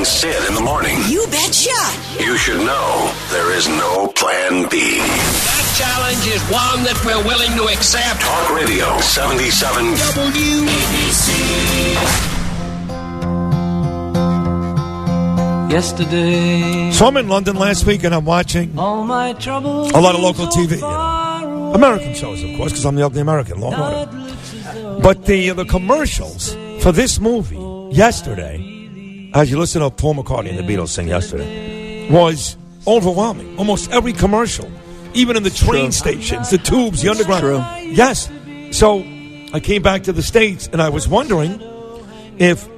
Morning Sid in the morning. You betcha. You should know there is no plan B. That challenge is one that we're willing to accept. Talk Radio 77 WABC. Yesterday. So I'm in London last week and I'm watching All my troubles a lot of local TV. You know. American shows, of course, because I'm the ugly American. Law and Order. But the commercials for this movie yesterday, as you listen to Paul McCartney and the Beatles sing yesterday, was overwhelming. Almost every commercial, even in the train stations, the tubes, the underground. True. Yes. So I came back to the States and I was wondering if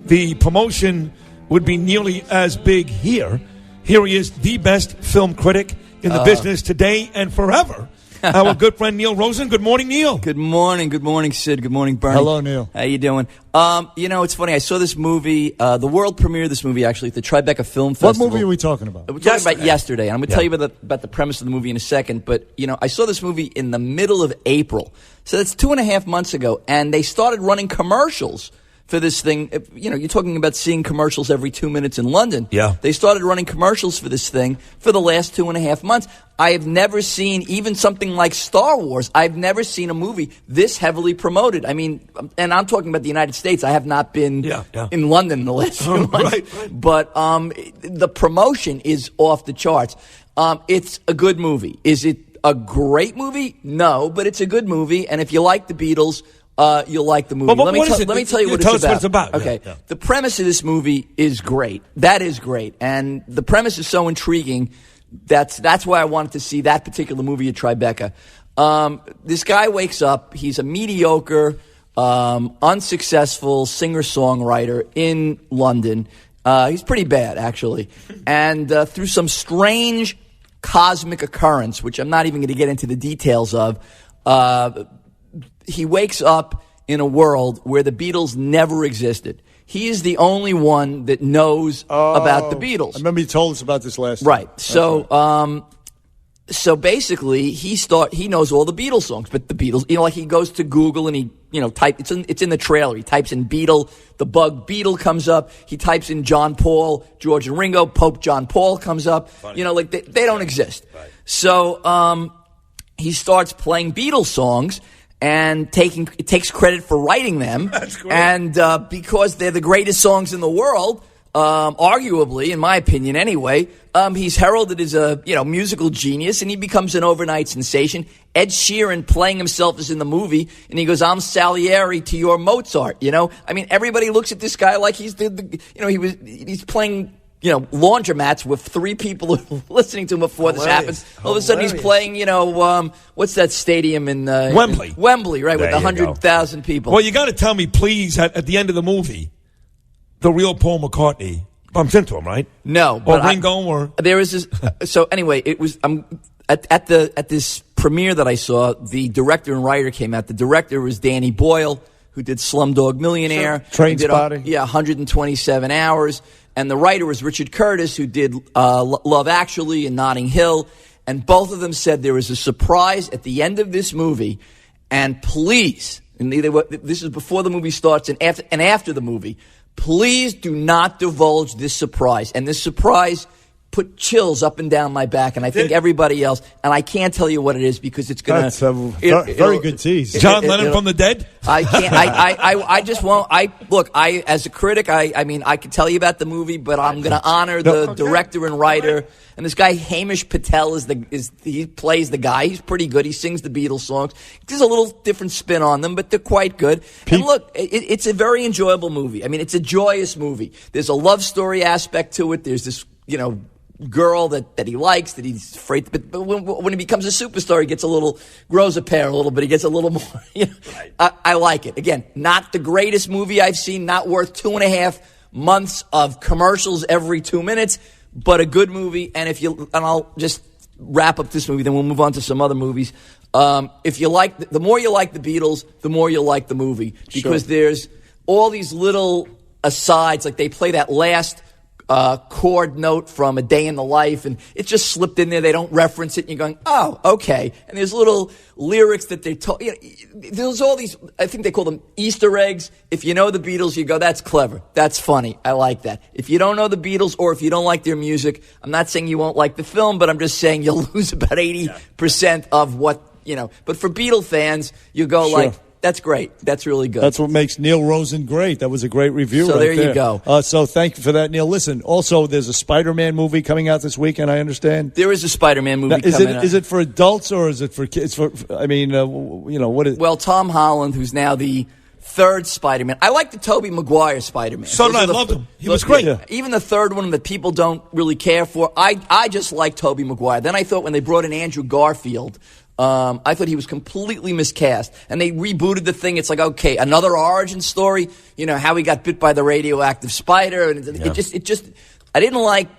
the promotion would be nearly as big here. Here he is, the best film critic in the business today and forever. Our good friend Neil Rosen. Good morning, Neil. Good morning. Good morning, Sid. Good morning, Bernie. Hello, Neil. How you doing? It's funny. I saw this movie, the world premiere of this movie, actually, at the Tribeca Film Festival. What movie are we talking about? We're talking about yesterday, and I'm going to tell you about the premise of the movie in a second. But, I saw this movie in the middle of April. So that's 2.5 months ago, and they started running commercials for this thing. You're talking about seeing commercials every 2 minutes in London. Yeah. They started running commercials for this thing for the last 2.5 months. I have never seen even something like Star Wars. I've never seen a movie this heavily promoted. I mean, and I'm talking about the United States. I have not been in London in the last few months. Right. But the promotion is off the charts. It's a good movie. Is it a great movie? No, but it's a good movie. And if you like the Beatles, you'll like the movie. Let me tell you what it's about. Okay. Yeah. The premise of this movie is great. That is great. And the premise is so intriguing. That's why I wanted to see that particular movie at Tribeca. This guy wakes up. He's a mediocre, unsuccessful singer-songwriter in London. He's pretty bad, actually. And through some strange cosmic occurrence, which I'm not even going to get into the details of, he wakes up in a world where the Beatles never existed. He is the only one that knows about the Beatles. I remember you told us about this last time. Right. So, so basically, he knows all the Beatles songs, but the Beatles, like he goes to Google and he, it's in the trailer. He types in Beatle, the bug Beatle comes up. He types in John Paul, George and Ringo, Pope John Paul comes up. Funny. They don't exist. Right. So, he starts playing Beatles songs and takes credit for writing them. That's great. And because they're the greatest songs in the world, arguably, in my opinion anyway, he's heralded as a musical genius, and he becomes an overnight sensation. Ed Sheeran playing himself is in the movie, and he goes, "I'm Salieri to your Mozart." I mean, everybody looks at this guy like he's he's playing laundromats with 3 people listening to him before this happens. All of a sudden, he's playing, what's that stadium in Wembley? Wembley, right, there with 100,000 people. Well, you got to tell me, please, at the end of the movie, the real Paul McCartney bumps into him, right? No, or but Ringo, or there is this. So anyway, it was at this premiere that I saw. The director and writer came out. The director was Danny Boyle, who did Slumdog Millionaire, Trainspotting. 127 Hours. And the writer was Richard Curtis, who did Love Actually and Notting Hill. And both of them said there was a surprise at the end of this movie. And please, this is before the movie starts and after the movie, please do not divulge this surprise. And this surprise put chills up and down my back, and I think everybody else. And I can't tell you what it is because it's going to. That's a very good tease. John Lennon from the dead? I can't. I just won't. I as a critic, I mean, I can tell you about the movie, but I'm going to honor the director and writer. And this guy Hamish Patel he plays the guy. He's pretty good. He sings the Beatles songs. There's a little different spin on them, but they're quite good. And look, it's a very enjoyable movie. I mean, it's a joyous movie. There's a love story aspect to it. There's this, girl that he likes, that he's afraid. But when he becomes a superstar, he grows a pair a little bit. He gets a little more. Right. I like it. Again, not the greatest movie I've seen. Not worth 2.5 months of commercials every 2 minutes, but a good movie. And I'll just wrap up this movie, then we'll move on to some other movies. If you like, the more you like the Beatles, the more you'll like the movie because there's all these little asides, like they play that last chord note from A Day in the Life, and it's just slipped in there. They don't reference it, and you're going, oh, okay. And there's little lyrics that they told. There's all these, I think they call them Easter eggs. If you know the Beatles, you go, that's clever. That's funny. I like that. If you don't know the Beatles, or if you don't like their music, I'm not saying you won't like the film, but I'm just saying you'll lose about 80% of what, But for Beatle fans, you go like, that's great. That's really good. That's what makes Neil Rosen great. That was a great review. So right there you go. So thank you for that, Neil. Listen, also there's a Spider-Man movie coming out this weekend, I understand. There is a Spider-Man movie coming out. Is it for adults or is it for kids? What is? Well, Tom Holland, who's now the third Spider-Man. I like the Tobey Maguire Spider-Man. So did I. Loved him. He was great. Yeah. Even the third one that people don't really care for. I just like Tobey Maguire. Then I thought when they brought in Andrew Garfield, I thought he was completely miscast. And they rebooted the thing. It's like, okay, another origin story. How he got bit by the radioactive spider. And it just, I didn't like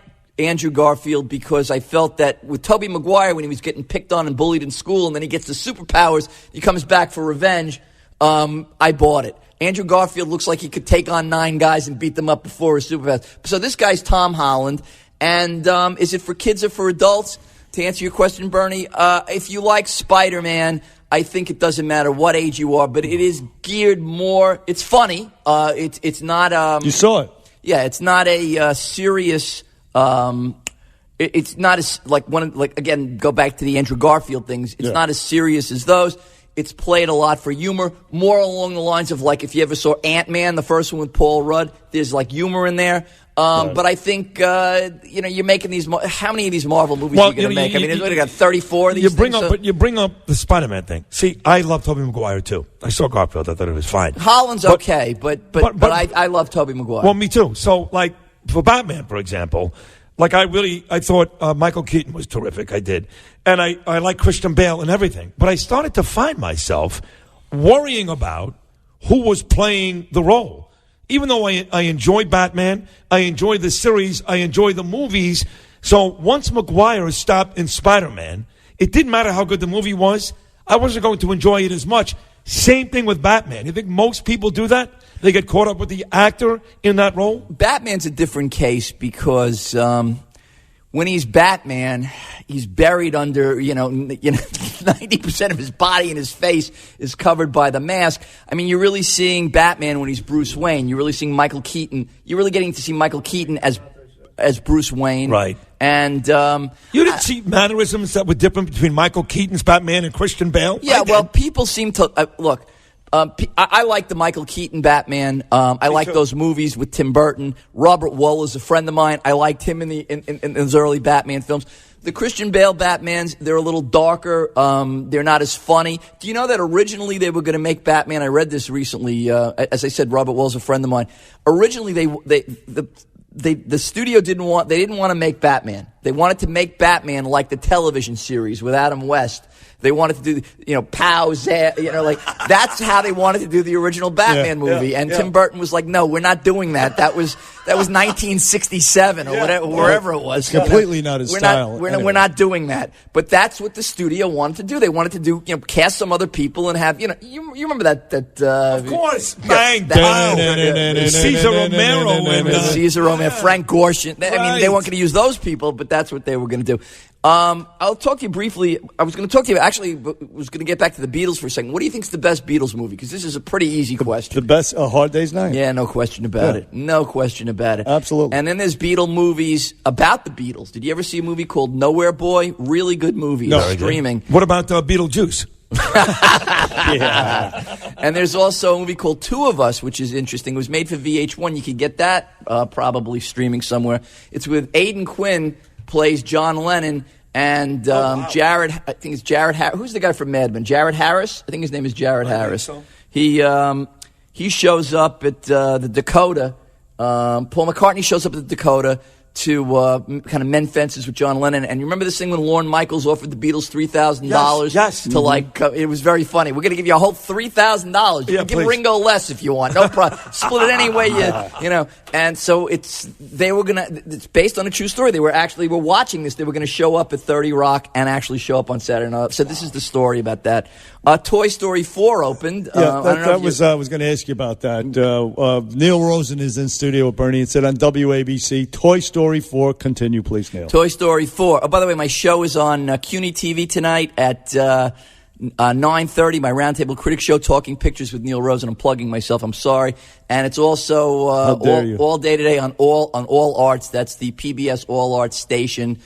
Andrew Garfield because I felt that with Tobey Maguire, when he was getting picked on and bullied in school, and then he gets the superpowers, he comes back for revenge. I bought it. Andrew Garfield looks like he could take on 9 guys and beat them up before his superpowers. So this guy's Tom Holland. And is it for kids or for adults? To answer your question, Bernie, if you like Spider-Man, I think it doesn't matter what age you are, but it is geared more. It's funny. It's not. You saw it. Yeah, it's not a serious. It's not as again. Go back to the Andrew Garfield things. It's not as serious as those. It's played a lot for humor, more along the lines of like if you ever saw Ant-Man, the first one with Paul Rudd. There's like humor in there. But I think you're making these. How many of these Marvel movies are you going to make? There's got 34 of these. But you bring up the Spider-Man thing. See, I love Tobey Maguire too. I saw Garfield. I thought it was fine. Holland's okay, but I love Tobey Maguire. Well, me too. So like for Batman, for example, like I thought Michael Keaton was terrific. I did, and I like Christian Bale and everything. But I started to find myself worrying about who was playing the role. Even though I enjoy Batman, I enjoy the series, I enjoy the movies. So once Maguire stopped in Spider-Man, it didn't matter how good the movie was. I wasn't going to enjoy it as much. Same thing with Batman. You think most people do that? They get caught up with the actor in that role? Batman's a different case because when he's Batman, he's buried under, 90% of his body and his face is covered by the mask. I mean, you're really seeing Batman when he's Bruce Wayne. You're really seeing Michael Keaton. You're really getting to see Michael Keaton as Bruce Wayne. Right. And you didn't see mannerisms that were different between Michael Keaton's Batman and Christian Bale? Yeah, well, people seem to look. I like the Michael Keaton Batman. I like those movies with Tim Burton. Robert Wuhl is a friend of mine. I liked him in those early Batman films. The Christian Bale Batmans, they're a little darker. They're not as funny. Do you know that originally they were going to make Batman? I read this recently. As I said, Robert Wuhl is a friend of mine. Originally, the studio didn't want to make Batman. They wanted to make Batman like the television series with Adam West. They wanted to do, pows, that's how they wanted to do the original Batman movie. And Tim Burton was like, no, we're not doing that. That was 1967 or whatever, wherever it was. It's completely not his style. We're not doing that. But that's what the studio wanted to do. They wanted to do, cast some other people and have, you remember that of course. Bang, Cesar Romero and Cesar Romero, Frank Gorshin. I mean, they weren't going to use those people, but that's what they were going to do. I'll talk to you briefly. I was going to talk to you, actually, was going to get back to the Beatles for a second. What do you think is the best Beatles movie? Because this is a pretty easy question. The best, A Hard Day's Night? Yeah, no question about it. No question about it. Absolutely. And then there's Beatle movies about the Beatles. Did you ever see a movie called Nowhere Boy? Really good movie. No, streaming. What about Beetlejuice? Yeah. And there's also a movie called Two of Us, which is interesting. It was made for VH1. You could get that probably streaming somewhere. It's with Aidan Quinn, plays John Lennon, and Jared, I think it's Jared Harris. Who's the guy from Mad Men? Jared Harris? I think his name is Jared Harris. So. He shows up at the Dakota. Paul McCartney shows up at the Dakota kind of mend fences with John Lennon. And you remember this thing when Lorne Michaels offered the Beatles $3,000 Yes. to it was very funny. We're going to give you a whole $3,000. You can give please. Ringo less if you want. No problem. Split it any way you know. And so it's based on a true story. They were watching this. They were going to show up at 30 Rock and actually show up on Saturday Night. So this is the story about that. Toy Story 4 opened. I was going to ask you about that. Neil Rosen is in studio with Bernie and Sid on WABC. Toy Story 4. Continue, please, Neil. Toy Story 4. Oh, by the way, my show is on CUNY TV tonight at 9:30. My Roundtable Critics Show, Talking Pictures with Neil Rosen. I'm plugging myself. I'm sorry. And it's also all day today on All Arts. That's the PBS All Arts station.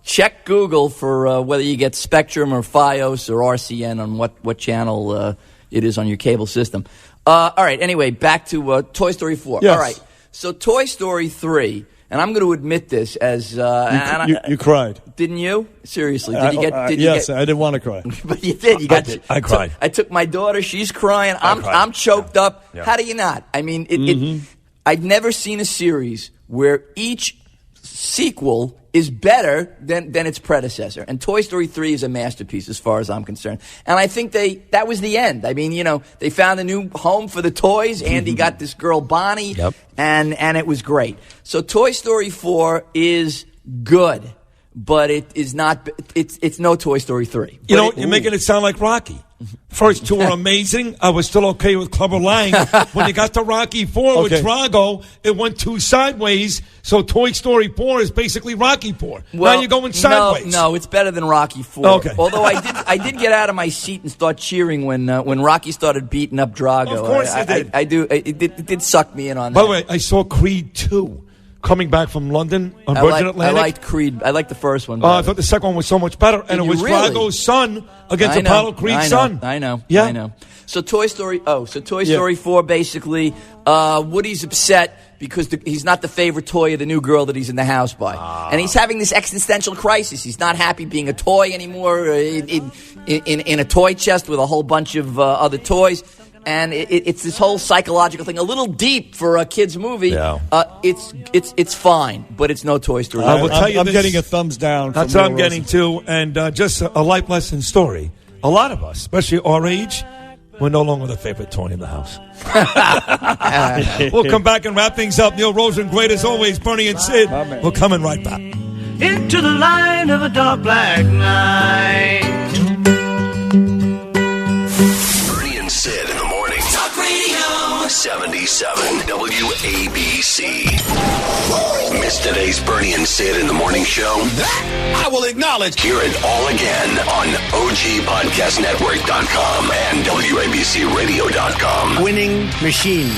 Check Google for whether you get Spectrum or Fios or RCN on what channel it is on your cable system. All right, anyway, back to Toy Story 4. Yes. All right, so Toy Story 3, and I'm going to admit this as... you cried. Didn't you? Seriously, I didn't want to cry. But you did. I cried. I took my daughter. She's crying. I'm choked up. Yeah. How do you not? I mean, I've never seen a series where each sequel is better than its predecessor. And Toy Story 3 is a masterpiece as far as I'm concerned. And I think that was the end. I mean, they found a new home for the toys. Andy got this girl, Bonnie, and it was great. So Toy Story 4 is good, but it is not, it's no Toy Story 3. You're making it sound like Rocky. First two were amazing. I was still okay with Clubber Lang. When you got to Rocky 4 with Drago, it went too sideways. So Toy Story 4 is basically Rocky 4. Well, now you're going sideways. No, it's better than Rocky 4. Okay. Although I did get out of my seat and start cheering when Rocky started beating up Drago. Of course it did. I do. It did suck me in on that. By the way, I saw Creed 2 coming back from London on Virgin Atlantic. I liked Creed. I liked the first one. I thought the second one was so much better. And it was Drago's son against Apollo Creed's son. I know. Yeah. I know. So Toy Story 4, basically, Woody's upset because he's not the favorite toy of the new girl that he's in the house by. And he's having this existential crisis. He's not happy being a toy anymore in a toy chest with a whole bunch of other toys. And it's this whole psychological thing, a little deep for a kid's movie. Yeah. It's fine, but it's no Toy Story. I will tell you I'm this. getting a thumbs down. That's what I'm getting to. And just a life lesson story. A lot of us, especially our age, we're no longer the favorite toy in the house. We'll come back and wrap things up. Neil Rosen, great as always. Bernie and Sid. We're coming right back. Into the line of a dark black night. Bernie and Sid in the morning. Talk Radio 77 WABC. Missed today's Bernie and Sid in the morning show? That I will acknowledge. Hear it all again on OGPodcastNetwork.com and WABCRadio.com. Winning machine.